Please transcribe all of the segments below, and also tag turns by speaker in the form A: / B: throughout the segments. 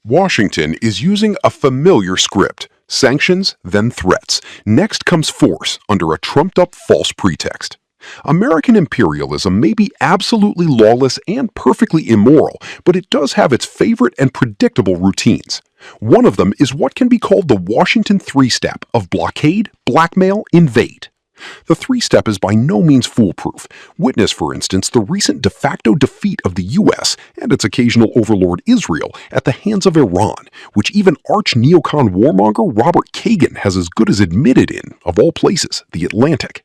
A: Washington is using a familiar script: sanctions, then threats. Next comes force under a trumped-up false pretext. American imperialism may be absolutely lawless and perfectly immoral, but it does have its favorite and predictable routines. One of them is what can be called the Washington three-step of blockade, blackmail, invade. The three-step is by no means foolproof. Witness, for instance, the recent de facto defeat of the U.S. and its occasional overlord Israel at the hands of Iran, which even arch-neocon warmonger Robert Kagan has as good as admitted in, of all places, the Atlantic.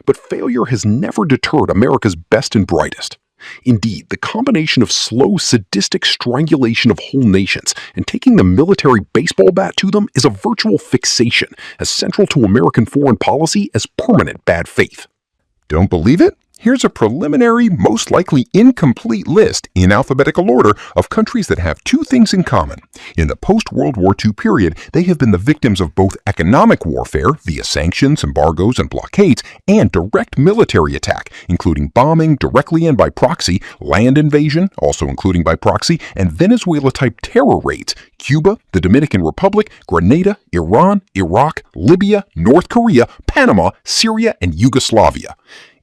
A: But failure has never deterred America's best and brightest. Indeed, the combination of slow, sadistic strangulation of whole nations and taking the military baseball bat to them is a virtual fixation, as central to American foreign policy as permanent bad faith.
B: Don't believe it? Here's a preliminary, most likely incomplete list in alphabetical order of countries that have two things in common. In the post-World War II period, they have been the victims of both economic warfare via sanctions, embargoes, and blockades, and direct military attack, including bombing directly and by proxy, land invasion, also including by proxy, and Venezuela-type terror raids: Cuba, the Dominican Republic, Grenada, Iran, Iraq, Libya, North Korea, Panama, Syria, and Yugoslavia.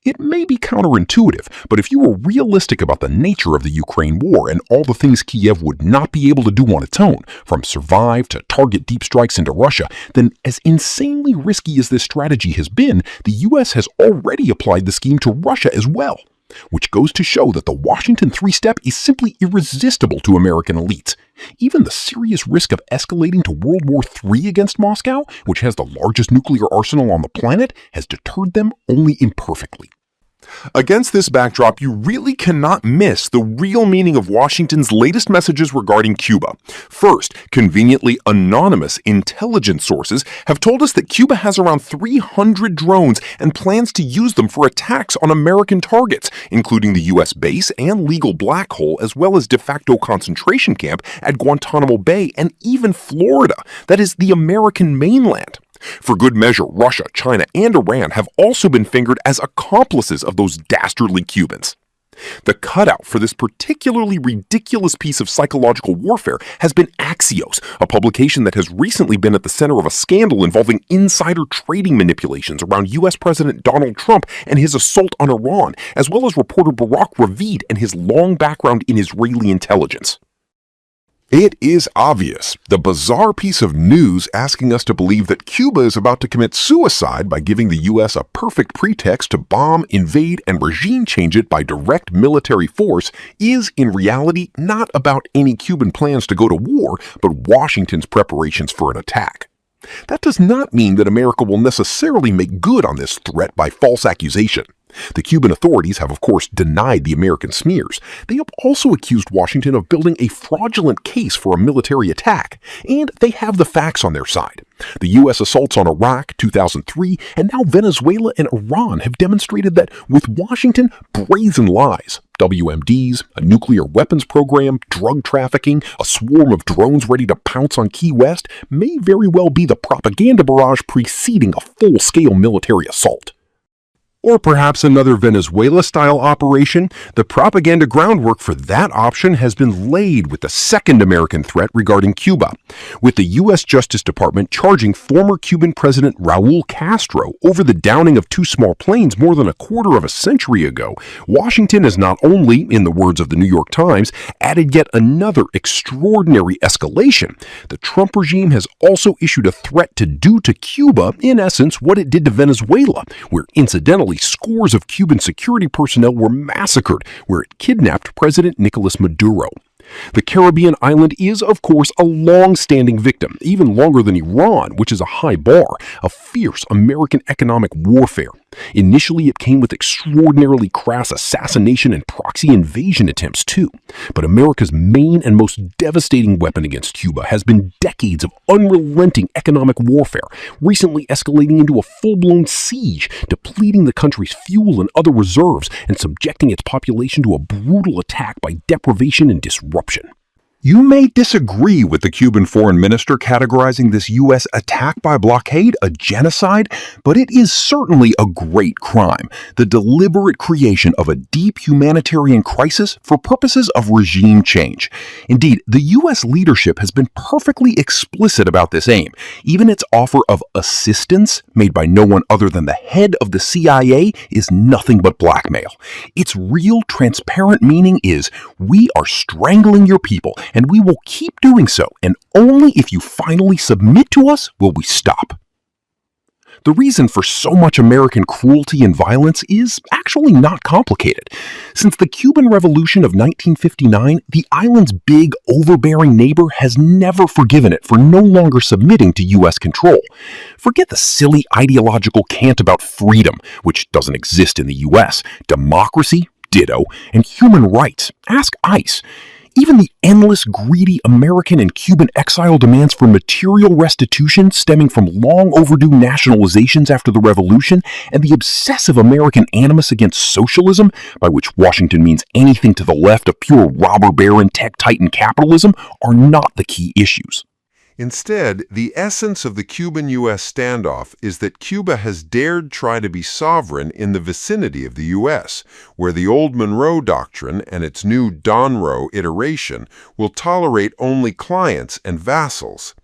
B: It may be counterintuitive, but if you were realistic about the nature of the Ukraine war and all the things Kiev would not be able to do on its own, from survive to target deep strikes into Russia, then as insanely risky as this strategy has been, the U.S. has already applied the scheme to Russia as well. Which goes to show that the Washington three-step is simply irresistible to American elites. Even the serious risk of escalating to World War III against Moscow, which has the largest nuclear arsenal on the planet, has deterred them only imperfectly.
A: Against this backdrop, you really cannot miss the real meaning of Washington's latest messages regarding Cuba. First, conveniently anonymous intelligence sources have told us that Cuba has around 300 drones and plans to use them for attacks on American targets, including the U.S. base and legal black hole, as well as de facto concentration camp at Guantanamo Bay and even Florida, that is, the American mainland. For good measure, Russia, China, and Iran have also been fingered as accomplices of those dastardly Cubans. The cutout for this particularly ridiculous piece of psychological warfare has been Axios, a publication that has recently been at the center of a scandal involving insider trading manipulations around U.S. President Donald Trump and his assault on Iran, as well as reporter Barak Ravid and his long background in Israeli intelligence.
B: It is obvious, the bizarre piece of news asking us to believe that Cuba is about to commit suicide by giving the U.S. a perfect pretext to bomb, invade, and regime change it by direct military force is in reality not about any Cuban plans to go to war, but Washington's preparations for an attack. That does not mean that America will necessarily make good on this threat by false accusation. The Cuban authorities have, of course, denied the American smears. They have also accused Washington of building a fraudulent case for a military attack, and they have the facts on their side. The U.S. assaults on Iraq, 2003, and now Venezuela and Iran have demonstrated that with Washington, brazen lies, WMDs, a nuclear weapons program, drug trafficking, a swarm of drones ready to pounce on Key West may very well be the propaganda barrage preceding a full-scale military assault.
A: Or perhaps another Venezuela-style operation. The propaganda groundwork for that option has been laid with the second American threat regarding Cuba, with the U.S. Justice Department charging former Cuban President Raul Castro over the downing of two small planes more than a quarter of a century ago. Washington has not only, in the words of the New York Times, added yet another extraordinary escalation. The Trump regime has also issued a threat to do to Cuba, in essence, what it did to Venezuela, where incidentally scores of Cuban security personnel were massacred, where it kidnapped President Nicolas Maduro. The Caribbean island is, of course, a long-standing victim, even longer than Iran, which is a high bar, of fierce American economic warfare. Initially, it came with extraordinarily crass assassination and proxy invasion attempts, too. But America's main and most devastating weapon against Cuba has been decades of unrelenting economic warfare, recently escalating into a full-blown siege, depleting the country's fuel and other reserves, and subjecting its population to a brutal attack by deprivation and disruption. You may disagree with the Cuban foreign minister categorizing this U.S. attack by blockade a genocide, but it is certainly a great crime, the deliberate creation of a deep humanitarian crisis for purposes of regime change. Indeed, the U.S. leadership has been perfectly explicit about this aim. Even its offer of assistance, made by no one other than the head of the CIA, is nothing but blackmail. Its real, transparent meaning is, we are strangling your people, and we will keep doing so, and only if you finally submit to us will we stop. The reason for so much American cruelty and violence is actually not complicated. Since the Cuban Revolution of 1959, the island's big, overbearing neighbor has never forgiven it for no longer submitting to U.S. control. Forget the silly ideological cant about freedom, which doesn't exist in the U.S., democracy, ditto, and human rights. Ask ICE. Even the endless, greedy American and Cuban exile demands for material restitution stemming from long overdue nationalizations after the revolution, and the obsessive American animus against socialism, by which Washington means anything to the left of pure robber baron tech titan capitalism, are not the key issues.
B: Instead, the essence of the Cuban-U.S. standoff is that Cuba has dared try to be sovereign in the vicinity of the U.S., where the old Monroe Doctrine and its new Donroe iteration will tolerate only clients and vassals.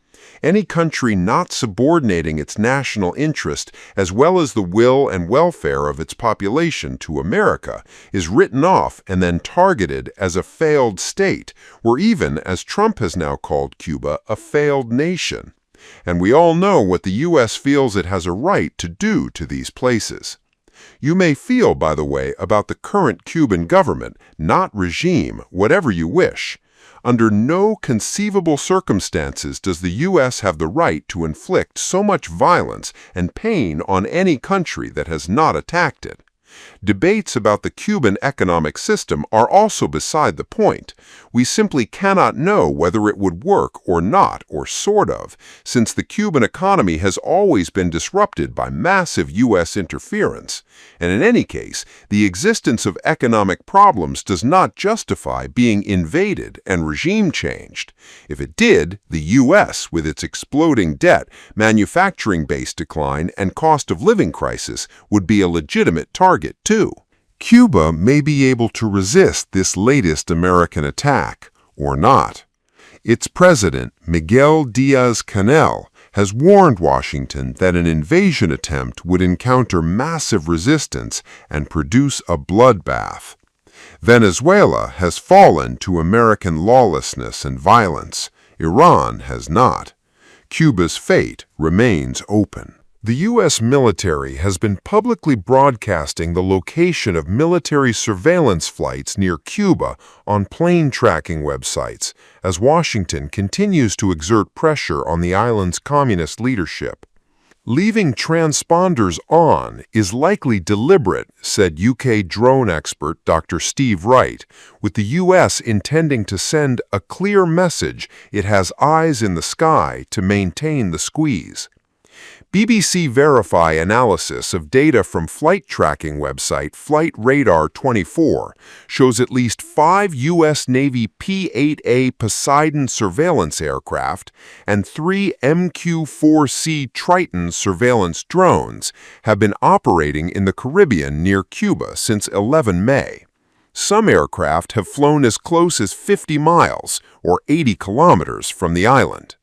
B: Any country not subordinating its national interest as well as the will and welfare of its population to America is written off and then targeted as a failed state, or even, as Trump has now called Cuba, a failed nation. And we all know what the U.S. feels it has a right to do to these places. You may feel, by the way, about the current Cuban government, not regime, whatever you wish. Under no conceivable circumstances does the U.S. have the right to inflict so much violence and pain on any country that has not attacked it. Debates about the Cuban economic system are also beside the point. We simply cannot know whether it would work or not, or sort of, since the Cuban economy has always been disrupted by massive U.S. interference. And in any case, the existence of economic problems does not justify being invaded and regime changed. If it did, the U.S., with its exploding debt, manufacturing base decline, and cost of living crisis, would be a legitimate target too. Cuba may be able to resist this latest American attack, or not. Its president, Miguel Díaz-Canel, has warned Washington that an invasion attempt would encounter massive resistance and produce a bloodbath. Venezuela has fallen to American lawlessness and violence. Iran has not. Cuba's fate remains open. The U.S. military has been publicly broadcasting the location of military surveillance flights near Cuba on plane tracking websites, as Washington continues to exert pressure on the island's communist leadership. Leaving transponders on is likely deliberate, said UK drone expert Dr. Steve Wright, with the U.S. intending to send a clear message it has eyes in the sky to maintain the squeeze. BBC Verify analysis of data from flight tracking website Flight Radar 24 shows at least 5 U.S. Navy P-8A Poseidon surveillance aircraft and 3 MQ-4C Triton surveillance drones have been operating in the Caribbean near Cuba since 11 May. Some aircraft have flown as close as 50 miles, or 80 kilometers, from the island.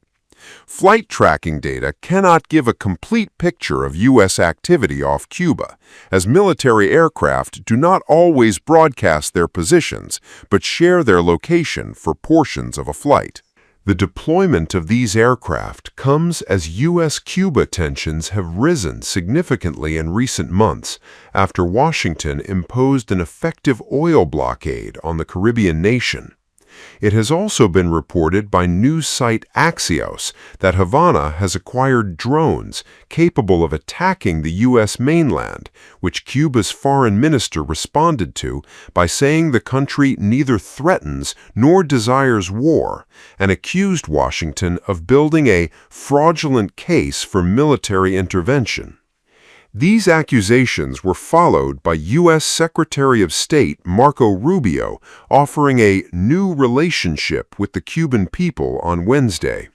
B: Flight tracking data cannot give a complete picture of U.S. activity off Cuba, as military aircraft do not always broadcast their positions, but share their location for portions of a flight. The deployment of these aircraft comes as U.S.-Cuba tensions have risen significantly in recent months after Washington imposed an effective oil blockade on the Caribbean nation. It has also been reported by news site Axios that Havana has acquired drones capable of attacking the U.S. mainland, which Cuba's foreign minister responded to by saying the country neither threatens nor desires war, and accused Washington of building a fraudulent case for military intervention.
A: These accusations were followed by U.S. Secretary of State Marco Rubio offering a new relationship with the Cuban people on Wednesday.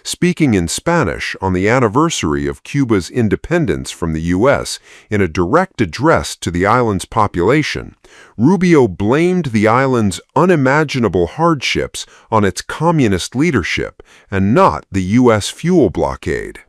A: Speaking in Spanish on the anniversary of Cuba's independence from the U.S. in a direct address to the island's population, Rubio blamed the island's unimaginable hardships on its communist leadership and not the U.S. fuel blockade.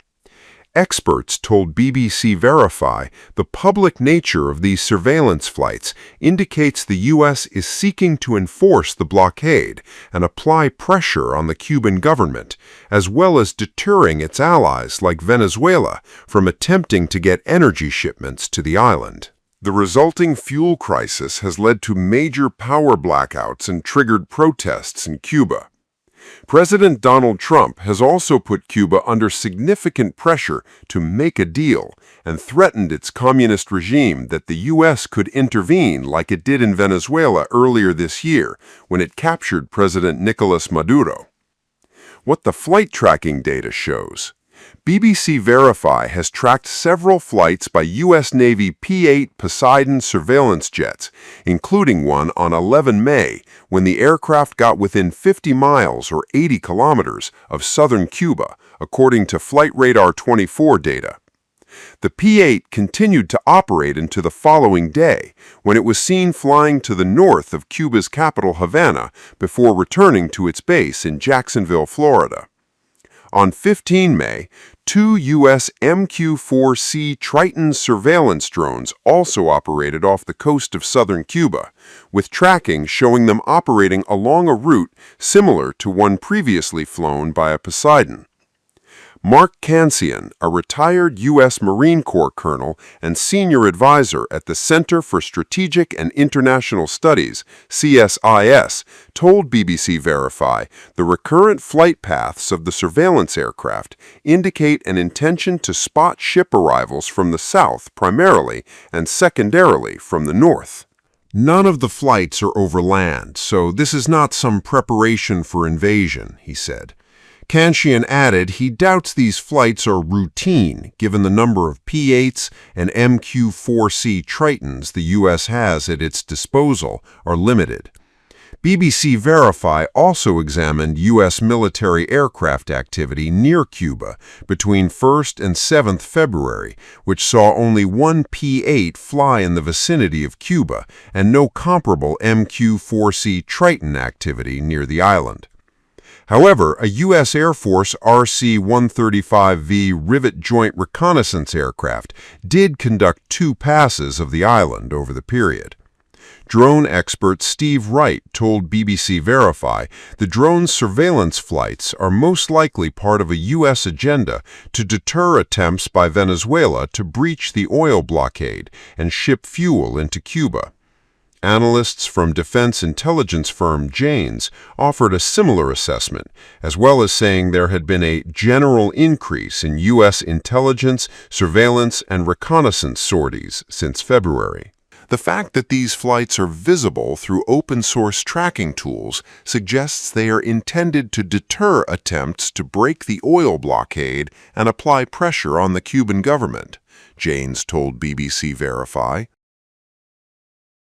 A: Experts told BBC Verify the public nature of these surveillance flights indicates the U.S. is seeking to enforce the blockade and apply pressure on the Cuban government, as well as deterring its allies like Venezuela from attempting to get energy shipments to the island. The resulting fuel crisis has led to major power blackouts and triggered protests in Cuba. President Donald Trump has also put Cuba under significant pressure to make a deal and threatened its communist regime that the U.S. could intervene like it did in Venezuela earlier this year when it captured President Nicolas Maduro. What the flight tracking data shows. BBC Verify has tracked several flights by U.S. Navy P-8 Poseidon surveillance jets, including one on 11 May when the aircraft got within 50 miles or 80 kilometers of southern Cuba, according to Flight Radar 24 data. The P-8 continued to operate into the following day, when it was seen flying to the north of Cuba's capital Havana before returning to its base in Jacksonville, Florida. On 15 May, two U.S. MQ-4C Triton surveillance drones also operated off the coast of southern Cuba, with tracking showing them operating along a route similar to one previously flown by a Poseidon. Mark Cancian, a retired U.S. Marine Corps colonel and senior advisor at the Center for Strategic and International Studies, CSIS, told BBC Verify the recurrent flight paths of the surveillance aircraft indicate an intention to spot ship arrivals from the south primarily and secondarily from the north. None of the flights are over land, so this is not some preparation for invasion, he said. Cancian added he doubts these flights are routine, given the number of P-8s and MQ-4C Tritons the U.S. has at its disposal are limited. BBC Verify also examined U.S. military aircraft activity near Cuba between 1st and 7th February, which saw only one P-8 fly in the vicinity of Cuba and no comparable MQ-4C Triton activity near the island. However, a U.S. Air Force RC-135V Rivet Joint Reconnaissance aircraft did conduct two passes of the island over the period. Drone expert Steve Wright told BBC Verify the drone's surveillance flights are most likely part of a U.S. agenda to deter attempts by Venezuela to breach the oil blockade and ship fuel into Cuba. Analysts from defense intelligence firm Janes offered a similar assessment, as well as saying there had been a general increase in U.S. intelligence, surveillance, and reconnaissance sorties since February. The fact that these flights are visible through open-source tracking tools suggests they are intended to deter attempts to break the oil blockade and apply pressure on the Cuban government, Janes told BBC Verify.